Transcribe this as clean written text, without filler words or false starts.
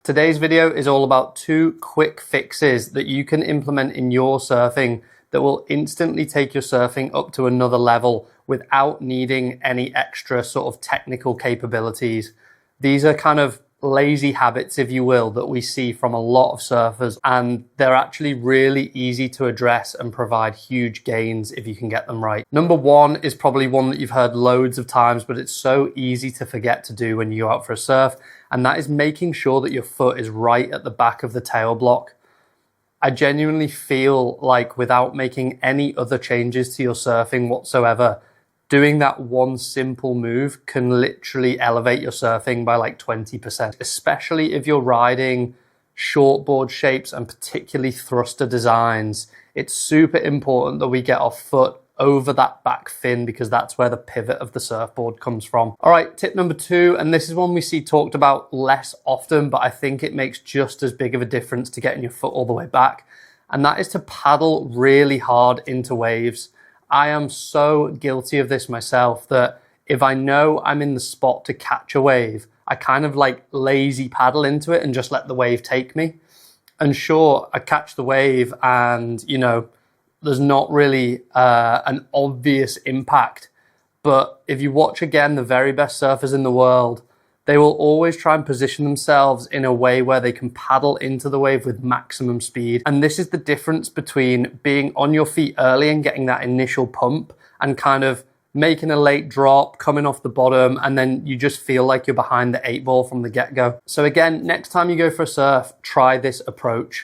Today's video is all about 2 quick fixes that you can implement in your surfing that will instantly take your surfing up to another level without needing any extra sort of technical capabilities. These are kind of lazy habits, if you will, that we see from a lot of surfers, and they're actually really easy to address and provide huge gains if you can get them right. Number 1 is probably one that you've heard loads of times, but it's so easy to forget to do when you go out for a surf, and that is making sure that your foot is right at the back of the tail block. I genuinely feel like without making any other changes to your surfing whatsoever, doing that one simple move can literally elevate your surfing by like 20%, especially if you're riding shortboard shapes and particularly thruster designs. It's super important that we get our foot over that back fin because that's where the pivot of the surfboard comes from. All right, tip number 2, and this is one we see talked about less often, but I think it makes just as big of a difference to getting your foot all the way back, and that is to paddle really hard into waves. I am so guilty of this myself that if I know I'm in the spot to catch a wave, I kind of like lazy paddle into it and just let the wave take me. And sure, I catch the wave and, you know, there's not really an obvious impact. But if you watch again the very best surfers in the world, they will always try and position themselves in a way where they can paddle into the wave with maximum speed. And this is the difference between being on your feet early and getting that initial pump and kind of making a late drop, coming off the bottom, and then you just feel like you're behind the 8 ball from the get-go. So again, next time you go for a surf, try this approach.